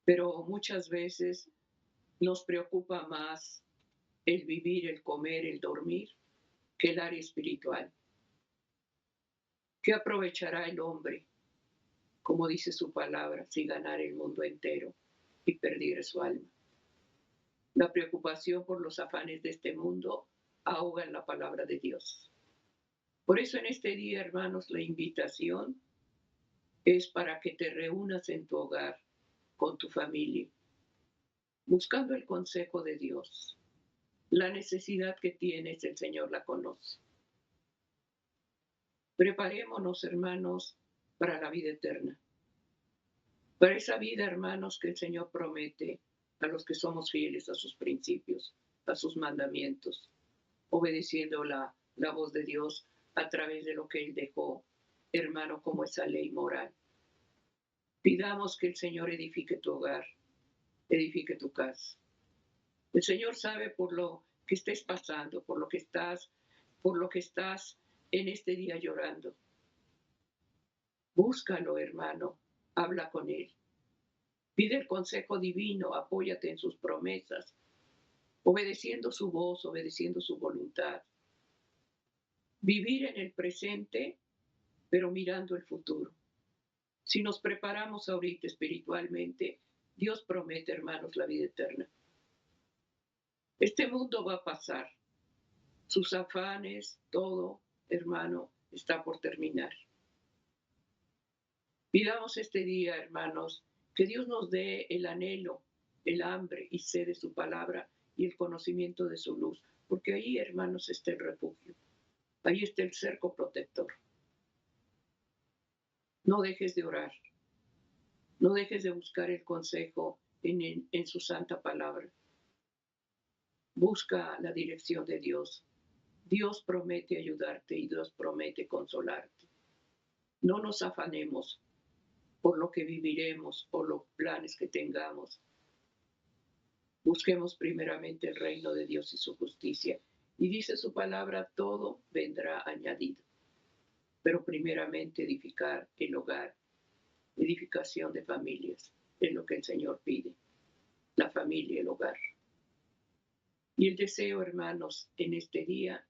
Pero muchas veces nos preocupa más el vivir, el comer, el dormir, que el área espiritual. ¿Qué aprovechará el hombre, como dice su palabra, si ganara el mundo entero y perdiera su alma? La preocupación por los afanes de este mundo ahoga en la palabra de Dios. Por eso en este día, hermanos, la invitación es para que te reúnas en tu hogar con tu familia, buscando el consejo de Dios. La necesidad que tienes, el Señor la conoce. Preparémonos, hermanos, para la vida eterna. Para esa vida, hermanos, que el Señor promete a los que somos fieles a sus principios, a sus mandamientos, obedeciendo la voz de Dios a través de lo que Él dejó, hermano, como esa ley moral. Pidamos que el Señor edifique tu hogar, edifique tu casa. El Señor sabe por lo que estés pasando, por lo que estás en este día llorando. Búscalo, hermano, habla con Él. Pide el consejo divino, apóyate en sus promesas, obedeciendo su voz, obedeciendo su voluntad. Vivir en el presente, pero mirando el futuro. Si nos preparamos ahorita espiritualmente, Dios promete, hermanos, la vida eterna. Este mundo va a pasar. Sus afanes, todo, hermano, está por terminar. Pidamos este día, hermanos, que Dios nos dé el anhelo, el hambre y sed de su palabra y el conocimiento de su luz, porque ahí, hermanos, está el refugio. Ahí está el cerco protector. No dejes de orar. No dejes de buscar el consejo en su santa palabra. Busca la dirección de Dios. Dios promete ayudarte y Dios promete consolarte. No nos afanemos por lo que viviremos, por los planes que tengamos. Busquemos primeramente el reino de Dios y su justicia. Y dice su palabra, todo vendrá añadido. Pero primeramente edificar el hogar, edificación de familias, es lo que el Señor pide. La familia, el hogar. Y el deseo, hermanos, en este día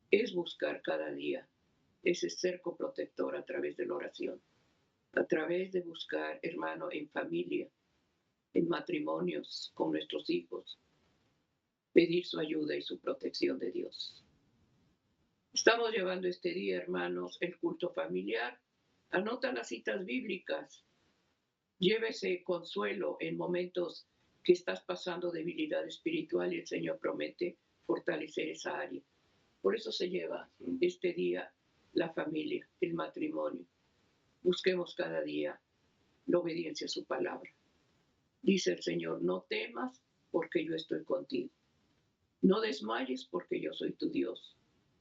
es buscar cada día ese cerco protector a través de la oración, a través de buscar, hermano, en familia, en matrimonios, con nuestros hijos, pedir su ayuda y su protección de Dios. Estamos llevando este día, hermanos, el culto familiar. Anota las citas bíblicas. Llévese consuelo en momentos que estás pasando debilidad espiritual y el Señor promete fortalecer esa área. Por eso se lleva este día la familia, el matrimonio. Busquemos cada día la obediencia a su palabra. Dice el Señor, no temas porque yo estoy contigo. No desmayes porque yo soy tu Dios,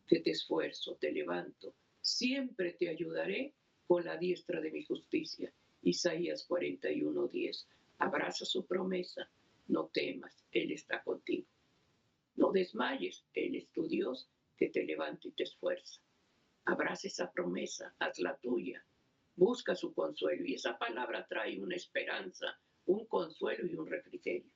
que te esfuerzo, te levanto. Siempre te ayudaré con la diestra de mi justicia. Isaías 41:10. Abraza su promesa, no temas, Él está contigo. No desmayes, Él es tu Dios, que te levanta y te esfuerza. Abraza esa promesa, hazla tuya. Busca su consuelo. Y esa palabra trae una esperanza, un consuelo y un refrigerio.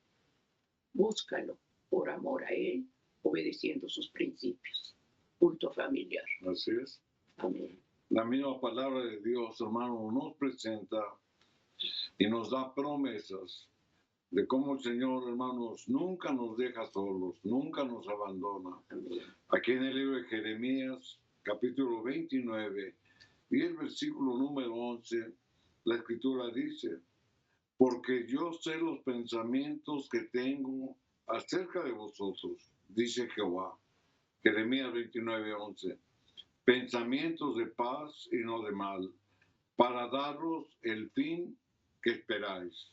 Búscalo por amor a Él, obedeciendo sus principios. Culto familiar. Así es. Amén. La misma palabra de Dios, hermano, nos presenta y nos da promesas de cómo el Señor, hermanos, nunca nos deja solos, nunca nos abandona. Amén. Aquí en el libro de Jeremías, capítulo 29, y el versículo número 11, la Escritura dice, porque yo sé los pensamientos que tengo acerca de vosotros, dice Jehová. Jeremías 29:11. Pensamientos de paz y no de mal, para daros el fin que esperáis.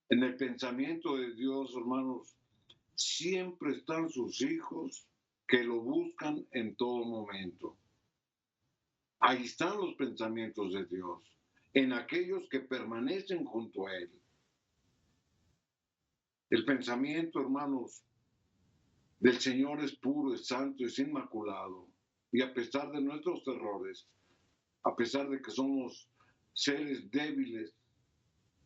En el pensamiento de Dios, hermanos, siempre están sus hijos que lo buscan en todo momento. Ahí están los pensamientos de Dios, en aquellos que permanecen junto a Él. El pensamiento, hermanos, del Señor es puro, es santo, es inmaculado. Y a pesar de nuestros errores, a pesar de que somos seres débiles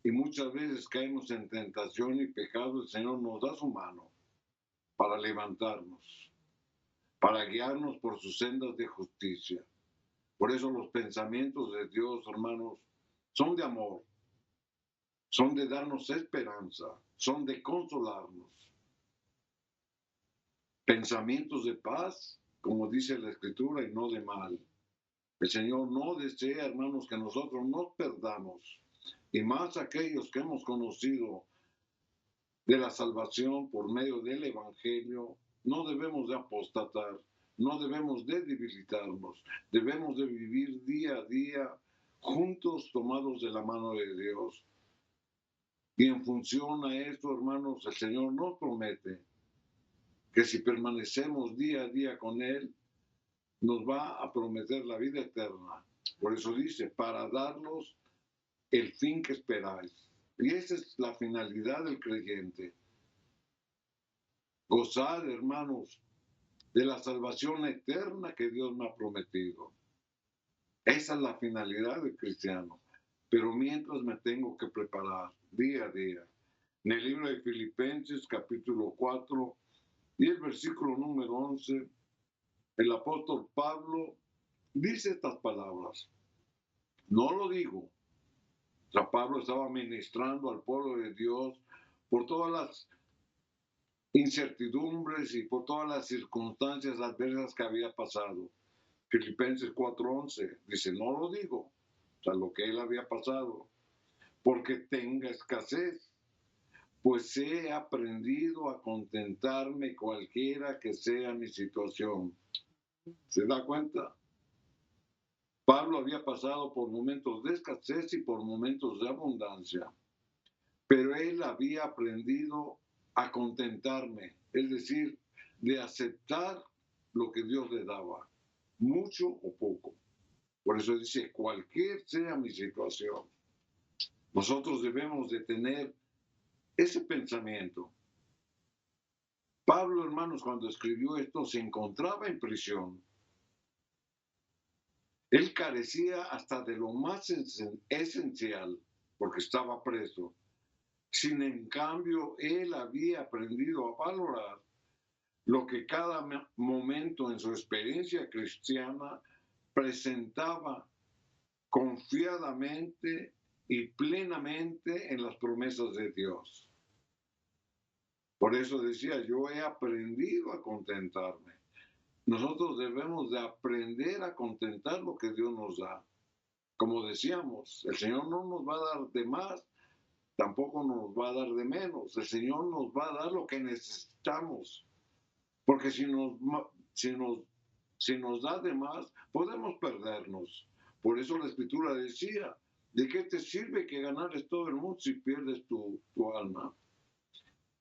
y muchas veces caemos en tentación y pecado, el Señor nos da su mano para levantarnos, para guiarnos por sus sendas de justicia. Por eso los pensamientos de Dios, hermanos, son de amor, son de darnos esperanza, son de consolarnos. Pensamientos de paz, como dice la Escritura, y no de mal. El Señor no desea, hermanos, que nosotros nos perdamos, y más aquellos que hemos conocido de la salvación por medio del Evangelio, no debemos de apostatar, no debemos de debilitarnos, debemos de vivir día a día juntos tomados de la mano de Dios. Y en función a esto, hermanos, el Señor nos promete que si permanecemos día a día con Él, nos va a prometer la vida eterna. Por eso dice, para darnos el fin que esperáis. Y esa es la finalidad del creyente. Gozar, hermanos, de la salvación eterna que Dios me ha prometido. Esa es la finalidad del cristiano. Pero mientras me tengo que preparar día a día. En el libro de Filipenses, capítulo 4, y el versículo número 11, el apóstol Pablo dice estas palabras. No lo digo. O sea, Pablo estaba ministrando al pueblo de Dios por todas las incertidumbres y por todas las circunstancias adversas que había pasado. Filipenses 4:11 dice, no lo digo, o sea, lo que él había pasado, porque tenga escasez, pues he aprendido a contentarme cualquiera que sea mi situación. ¿Se da cuenta? Pablo había pasado por momentos de escasez y por momentos de abundancia, pero él había aprendido a contentarme, es decir, de aceptar lo que Dios le daba, mucho o poco. Por eso dice, cualquier sea mi situación, nosotros debemos de tener ese pensamiento, Pablo, hermanos, cuando escribió esto, se encontraba en prisión. Él carecía hasta de lo más esencial, porque estaba preso. Sin en cambio, él había aprendido a valorar lo que cada momento en su experiencia cristiana presentaba confiadamente y plenamente en las promesas de Dios. Por eso decía, yo he aprendido a contentarme. Nosotros debemos de aprender a contentar lo que Dios nos da. Como decíamos, el Señor no nos va a dar de más, tampoco nos va a dar de menos. El Señor nos va a dar lo que necesitamos. Porque si nos da de más, podemos perdernos. Por eso la Escritura decía, ¿de qué te sirve que ganares todo el mundo si pierdes tu alma?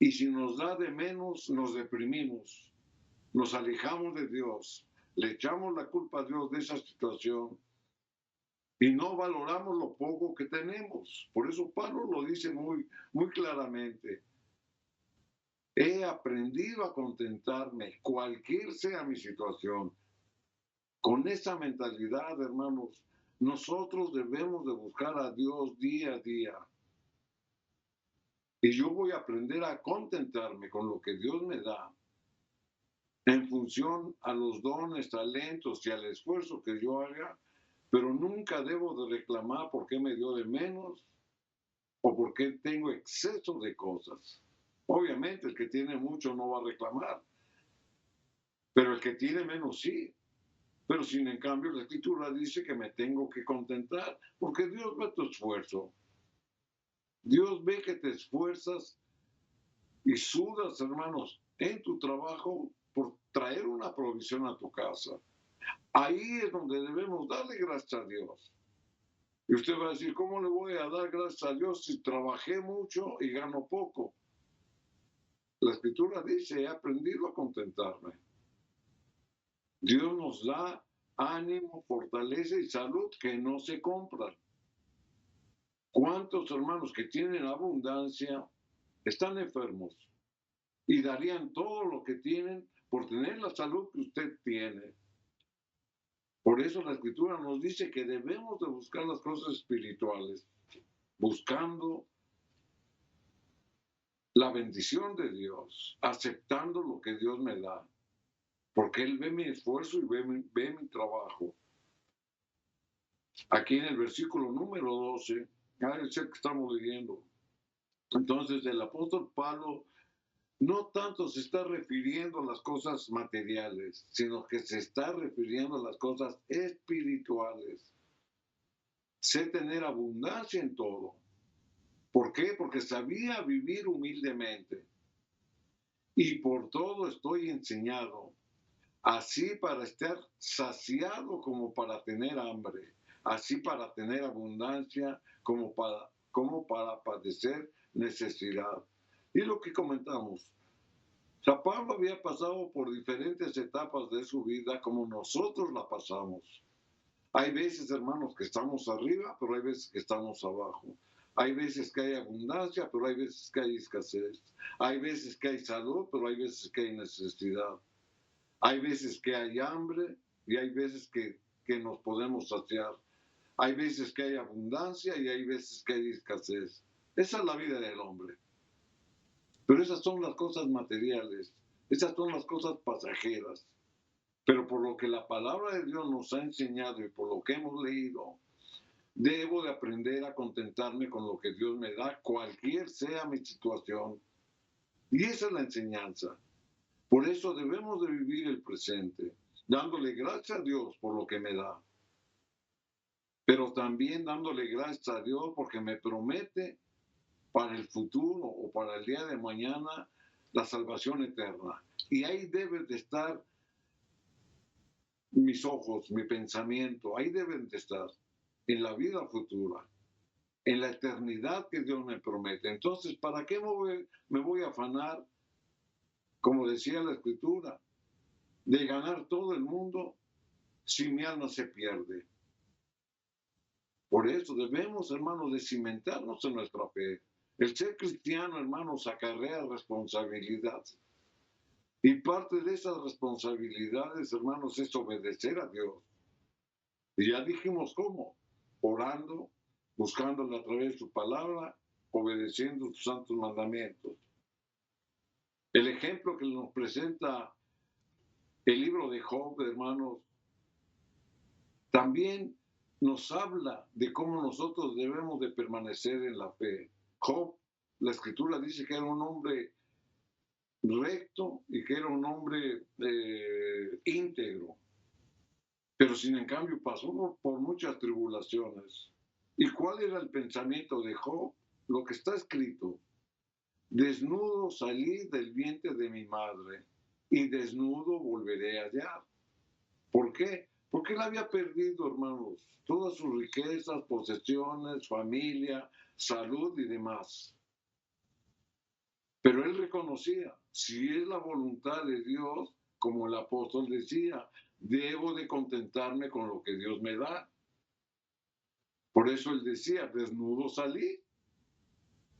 Y si nos da de menos, nos deprimimos, nos alejamos de Dios, le echamos la culpa a Dios de esa situación y no valoramos lo poco que tenemos. Por eso Pablo lo dice muy, muy claramente. He aprendido a contentarme, cualquier sea mi situación. Con esa mentalidad, hermanos, nosotros debemos de buscar a Dios día a día. Y yo voy a aprender a contentarme con lo que Dios me da en función a los dones, talentos y al esfuerzo que yo haga, pero nunca debo de reclamar por qué me dio de menos o por qué tengo exceso de cosas. Obviamente el que tiene mucho no va a reclamar, pero el que tiene menos sí. Pero sin en cambio la Escritura dice que me tengo que contentar, porque Dios ve tu esfuerzo. Dios ve que te esfuerzas y sudas, hermanos, en tu trabajo por traer una provisión a tu casa. Ahí es donde debemos darle gracias a Dios. Y usted va a decir, ¿cómo le voy a dar gracias a Dios si trabajé mucho y gano poco? La Escritura dice, he aprendido a contentarme. Dios nos da ánimo, fortaleza y salud que no se compran. ¿Cuántos hermanos que tienen abundancia están enfermos y darían todo lo que tienen por tener la salud que usted tiene? Por eso la Escritura nos dice que debemos de buscar las cosas espirituales, buscando la bendición de Dios, aceptando lo que Dios me da, porque Él ve mi esfuerzo y ve mi trabajo. Aquí en el versículo número 12, es el que estamos leyendo. Entonces el apóstol Pablo no tanto se está refiriendo a las cosas materiales, sino que se está refiriendo a las cosas espirituales. Sé tener abundancia en todo. ¿Por qué? Porque sabía vivir humildemente. Y por todo estoy enseñado, así para estar saciado como para tener hambre, así para tener abundancia como para padecer necesidad. Y lo que comentamos, San Pablo había pasado por diferentes etapas de su vida como nosotros la pasamos. Hay veces, hermanos, que estamos arriba, pero hay veces que estamos abajo. Hay veces que hay abundancia, pero hay veces que hay escasez. Hay veces que hay salud, pero hay veces que hay necesidad. Hay veces que hay hambre y hay veces que nos podemos saciar. Hay veces que hay abundancia y hay veces que hay escasez. Esa es la vida del hombre. Pero esas son las cosas materiales, esas son las cosas pasajeras. Pero por lo que la palabra de Dios nos ha enseñado y por lo que hemos leído, debo de aprender a contentarme con lo que Dios me da, cualquier sea mi situación. Y esa es la enseñanza. Por eso debemos de vivir el presente, dándole gracias a Dios por lo que me da. Pero también dándole gracias a Dios porque me promete para el futuro o para el día de mañana la salvación eterna. Y ahí debe de estar mis ojos, mi pensamiento, ahí deben de estar, en la vida futura, en la eternidad que Dios me promete. Entonces, ¿para qué me voy a afanar, como decía la Escritura, de ganar todo el mundo si mi alma se pierde? Por eso debemos, hermanos, de cimentarnos en nuestra fe. El ser cristiano, hermanos, acarrea responsabilidad. Y parte de esas responsabilidades, hermanos, es obedecer a Dios. Y ya dijimos cómo, orando, buscándole a través de su palabra, obedeciendo sus santos mandamientos. El ejemplo que nos presenta el libro de Job, hermanos, también nos habla de cómo nosotros debemos de permanecer en la fe. Job, la escritura dice que era un hombre recto y que era un hombre íntegro, pero sin en cambio pasó por muchas tribulaciones. ¿Y cuál era el pensamiento de Job? Lo que está escrito: desnudo salí del vientre de mi madre y desnudo volveré allá. ¿Por qué? Porque él había perdido, hermanos, todas sus riquezas, posesiones, familia, salud y demás. Pero él reconocía, si es la voluntad de Dios, como el apóstol decía, debo de contentarme con lo que Dios me da. Por eso él decía, desnudo salí,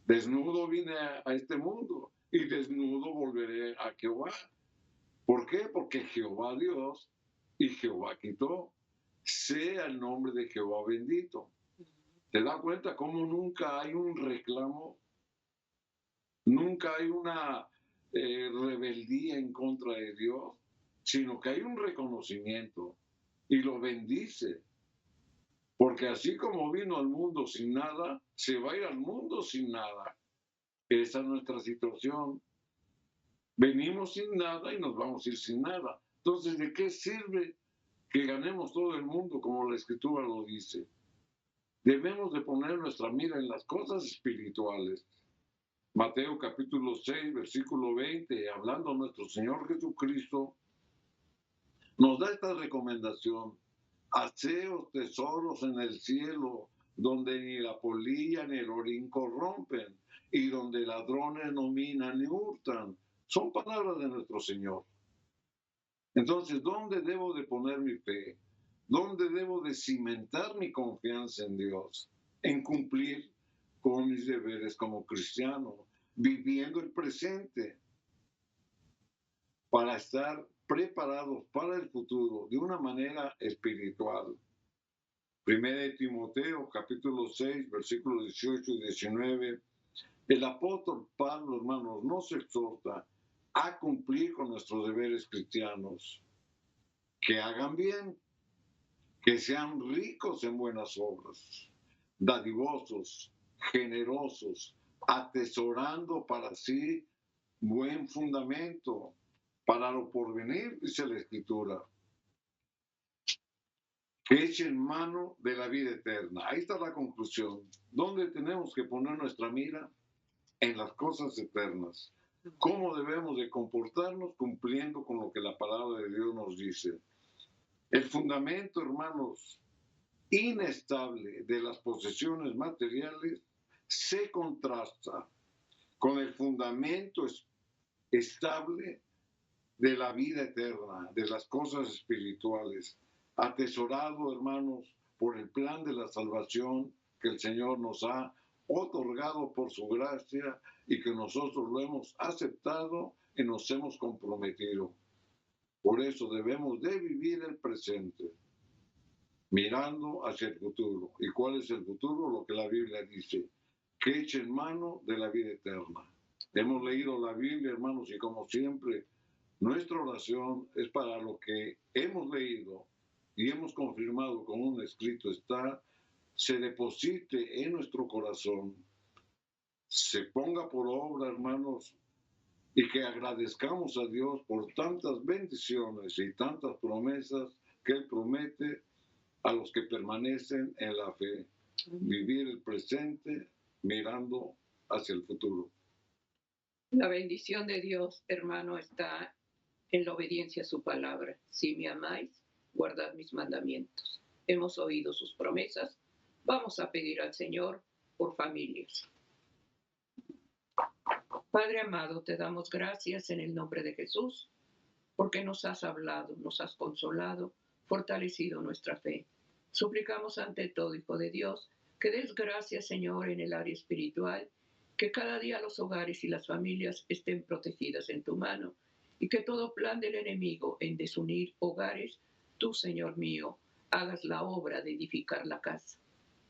desnudo vine a este mundo y desnudo volveré a Jehová. ¿Por qué? Porque Jehová Dios y Jehová quitó. Sea el nombre de Jehová bendito. ¿Te das cuenta cómo nunca hay un reclamo? Nunca hay una rebeldía en contra de Dios, sino que hay un reconocimiento y lo bendice. Porque así como vino al mundo sin nada, se va a ir al mundo sin nada. Esa es nuestra situación. Venimos sin nada y nos vamos a ir sin nada. Entonces, ¿de qué sirve que ganemos todo el mundo, como la Escritura lo dice? Debemos de poner nuestra mira en las cosas espirituales. Mateo capítulo 6, versículo 20, hablando nuestro Señor Jesucristo, nos da esta recomendación: haceos tesoros en el cielo, donde ni la polilla ni el orín corrompen, y donde ladrones no minan ni hurtan. Son palabras de nuestro Señor. Entonces, ¿dónde debo de poner mi fe? ¿Dónde debo de cimentar mi confianza en Dios? En cumplir con mis deberes como cristiano, viviendo el presente para estar preparados para el futuro de una manera espiritual. Primera de Timoteo, capítulo 6, versículos 18 y 19. El apóstol Pablo, hermanos, nos exhorta a cumplir con nuestros deberes cristianos, que hagan bien, que sean ricos en buenas obras, dadivosos, generosos, atesorando para sí buen fundamento para lo porvenir, dice la Escritura, que echen mano de la vida eterna. Ahí está la conclusión. ¿Dónde tenemos que poner nuestra mira? En las cosas eternas. ¿Cómo debemos de comportarnos? Cumpliendo con lo que la palabra de Dios nos dice. El fundamento, hermanos, inestable de las posesiones materiales se contrasta con el fundamento estable de la vida eterna, de las cosas espirituales, atesorado, hermanos, por el plan de la salvación que el Señor nos ha otorgado por su gracia y que nosotros lo hemos aceptado y nos hemos comprometido. Por eso debemos de vivir el presente, mirando hacia el futuro. ¿Y cuál es el futuro? Lo que la Biblia dice, que echen mano de la vida eterna. Hemos leído la Biblia, hermanos, y como siempre, nuestra oración es para lo que hemos leído y hemos confirmado con un escrito está, se deposite en nuestro corazón, se ponga por obra, hermanos, y que agradezcamos a Dios por tantas bendiciones y tantas promesas que Él promete a los que permanecen en la fe. Vivir el presente mirando hacia el futuro. La bendición de Dios, hermano, está en la obediencia a su palabra. Si me amáis, guardad mis mandamientos. Hemos oído sus promesas. Vamos a pedir al Señor por familias. Padre amado, te damos gracias en el nombre de Jesús, porque nos has hablado, nos has consolado, fortalecido nuestra fe. Suplicamos ante todo, Hijo de Dios, que des gracias, Señor, en el área espiritual, que cada día los hogares y las familias estén protegidas en tu mano y que todo plan del enemigo en desunir hogares, tú, Señor mío, hagas la obra de edificar la casa.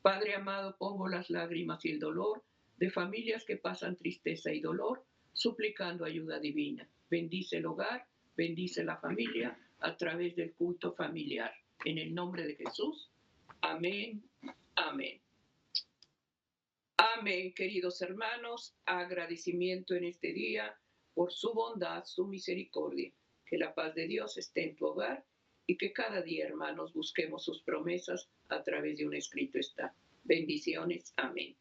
Padre amado, pongo las lágrimas y el dolor de familias que pasan tristeza y dolor, suplicando ayuda divina. Bendice el hogar, bendice la familia a través del culto familiar. En el nombre de Jesús. Amén. Amén. Amén, queridos hermanos. Agradecimiento en este día por su bondad, su misericordia. Que la paz de Dios esté en tu hogar y que cada día, hermanos, busquemos sus promesas a través de un escrito está. Bendiciones. Amén.